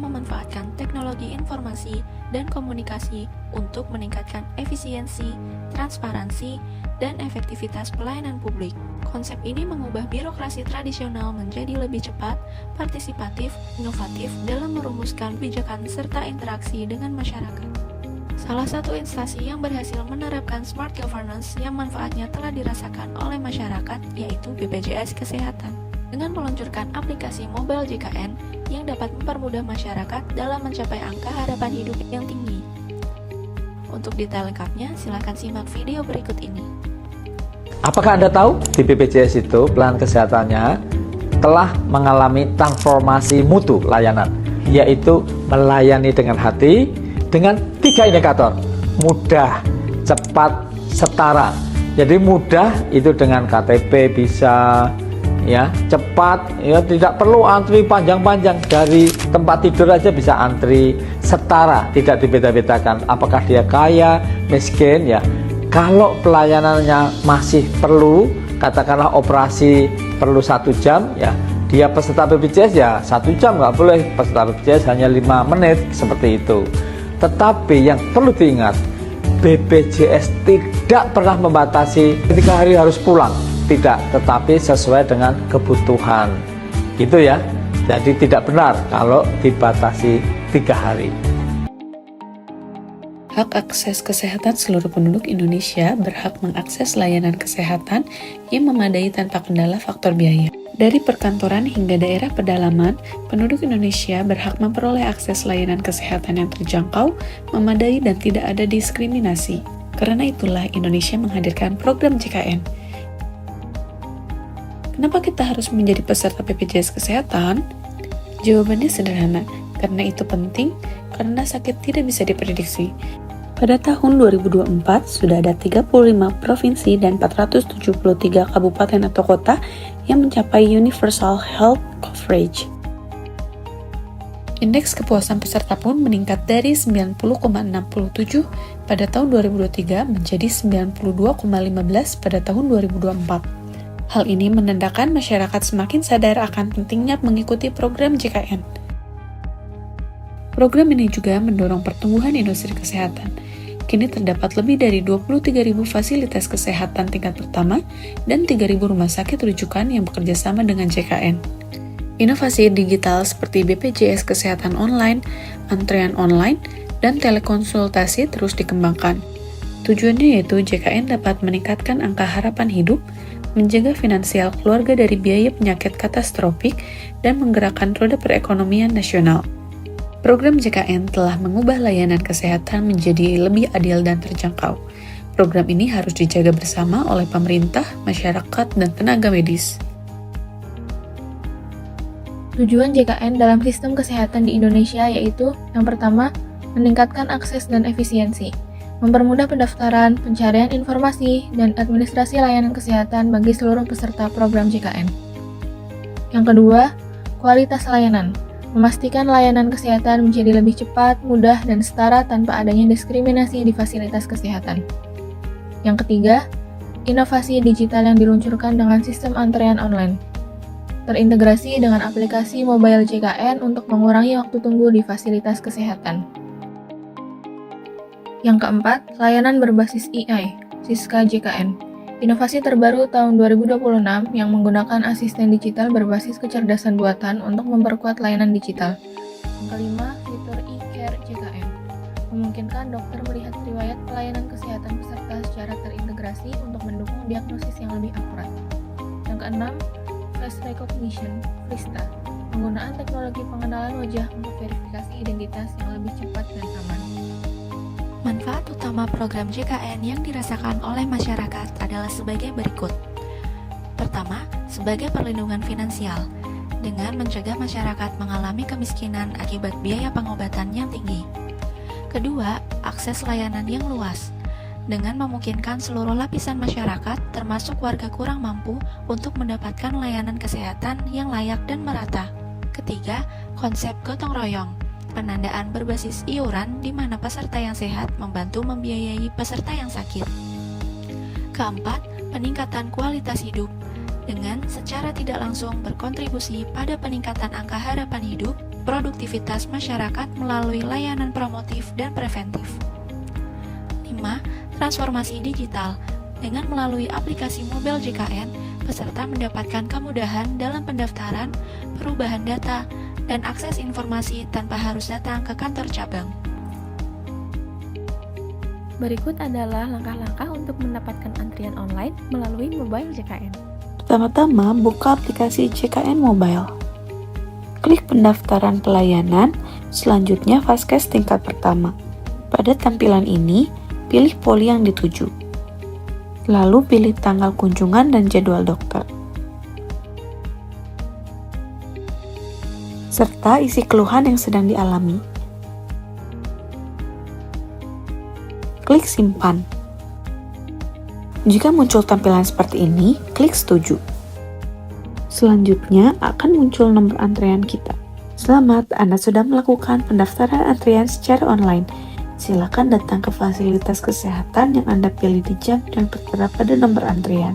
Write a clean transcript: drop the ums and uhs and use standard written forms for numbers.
memanfaatkan teknologi informasi dan komunikasi untuk meningkatkan efisiensi, transparansi, dan efektivitas pelayanan publik. Konsep ini mengubah birokrasi tradisional menjadi lebih cepat, partisipatif, inovatif dalam merumuskan kebijakan serta interaksi dengan masyarakat. Salah satu instansi yang berhasil menerapkan smart governance yang manfaatnya telah dirasakan oleh masyarakat yaitu BPJS Kesehatan. Dengan meluncurkan aplikasi mobile JKN yang dapat mempermudah masyarakat dalam mencapai angka harapan hidup yang tinggi. Untuk detail lengkapnya, silakan simak video berikut ini. Apakah Anda tahu di BPJS itu pelayanan kesehatannya telah mengalami transformasi mutu layanan, yaitu melayani dengan hati dengan 3 indikator: mudah, cepat, setara. Jadi mudah itu dengan KTP bisa, ya, cepat, ya, tidak perlu antri panjang-panjang, dari tempat tidur aja bisa antri. Setara, tidak dibeda-bedakan apakah dia kaya, miskin, ya. Kalau pelayanannya masih perlu, katakanlah operasi perlu 1 jam, ya, dia peserta BPJS ya 1 jam, nggak boleh peserta BPJS hanya 5 menit, seperti itu. Tetapi yang perlu diingat, BPJS tidak pernah membatasi ketika hari harus pulang, tidak, tetapi sesuai dengan kebutuhan, gitu ya. Jadi tidak benar kalau dibatasi 3 hari. Hak akses kesehatan seluruh penduduk Indonesia berhak mengakses layanan kesehatan yang memadai tanpa kendala faktor biaya. Dari perkantoran hingga daerah pedalaman, penduduk Indonesia berhak memperoleh akses layanan kesehatan yang terjangkau, memadai, dan tidak ada diskriminasi. Karena itulah Indonesia menghadirkan program JKN. Kenapa kita harus menjadi peserta BPJS Kesehatan? Jawabannya sederhana, karena itu penting, karena sakit tidak bisa diprediksi. Pada tahun 2024, sudah ada 35 provinsi dan 473 kabupaten atau kota yang mencapai Universal Health Coverage. Indeks kepuasan peserta pun meningkat dari 90,67 pada tahun 2023 menjadi 92,15 pada tahun 2024. Hal ini menandakan masyarakat semakin sadar akan pentingnya mengikuti program JKN. Program ini juga mendorong pertumbuhan industri kesehatan. Kini terdapat lebih dari 23.000 fasilitas kesehatan tingkat pertama dan 3.000 rumah sakit rujukan yang bekerja sama dengan JKN. Inovasi digital seperti BPJS Kesehatan Online, antrean online, dan telekonsultasi terus dikembangkan. Tujuannya yaitu JKN dapat meningkatkan angka harapan hidup, menjaga finansial keluarga dari biaya penyakit katastrofik, dan menggerakkan roda perekonomian nasional. Program JKN telah mengubah layanan kesehatan menjadi lebih adil dan terjangkau. Program ini harus dijaga bersama oleh pemerintah, masyarakat, dan tenaga medis. Tujuan JKN dalam sistem kesehatan di Indonesia yaitu, yang pertama, meningkatkan akses dan efisiensi, mempermudah pendaftaran, pencarian informasi, dan administrasi layanan kesehatan bagi seluruh peserta program JKN. Yang kedua, kualitas layanan, memastikan layanan kesehatan menjadi lebih cepat, mudah, dan setara tanpa adanya diskriminasi di fasilitas kesehatan. Yang ketiga, inovasi digital yang diluncurkan dengan sistem antrean online, terintegrasi dengan aplikasi mobile JKN untuk mengurangi waktu tunggu di fasilitas kesehatan. Yang keempat, layanan berbasis AI, Siska JKN. Inovasi terbaru tahun 2026 yang menggunakan asisten digital berbasis kecerdasan buatan untuk memperkuat layanan digital. Yang kelima, fitur e-care JKN. Memungkinkan dokter melihat riwayat pelayanan kesehatan peserta secara terintegrasi untuk mendukung diagnosis yang lebih akurat. Yang keenam, face recognition, FRISTA. Penggunaan teknologi pengenalan wajah untuk verifikasi identitas yang lebih cepat dan aman. Manfaat utama program JKN yang dirasakan oleh masyarakat adalah sebagai berikut. Pertama, sebagai perlindungan finansial, dengan mencegah masyarakat mengalami kemiskinan akibat biaya pengobatan yang tinggi. Kedua, akses layanan yang luas, dengan memungkinkan seluruh lapisan masyarakat, termasuk warga kurang mampu, untuk mendapatkan layanan kesehatan yang layak dan merata. Ketiga, konsep gotong royong, penandaan berbasis iuran di mana peserta yang sehat membantu membiayai peserta yang sakit. Keempat, peningkatan kualitas hidup dengan secara tidak langsung berkontribusi pada peningkatan angka harapan hidup produktivitas masyarakat melalui layanan promotif dan preventif. 5. Transformasi digital. Dengan melalui aplikasi mobile JKN, peserta mendapatkan kemudahan dalam pendaftaran, perubahan data, dan akses informasi tanpa harus datang ke kantor cabang. Berikut adalah langkah-langkah untuk mendapatkan antrian online melalui mobile JKN. Pertama-tama, buka aplikasi JKN Mobile. Klik pendaftaran pelayanan, selanjutnya Vaskes tingkat pertama. Pada tampilan ini, pilih poli yang dituju. Lalu pilih tanggal kunjungan dan jadwal dokter. Serta isi keluhan yang sedang dialami. Klik simpan. Jika muncul tampilan seperti ini, klik setuju. Selanjutnya akan muncul nomor antrean kita. Selamat, Anda sudah melakukan pendaftaran antrian secara online. Silakan datang ke fasilitas kesehatan yang Anda pilih di jam yang tertera pada nomor antrian.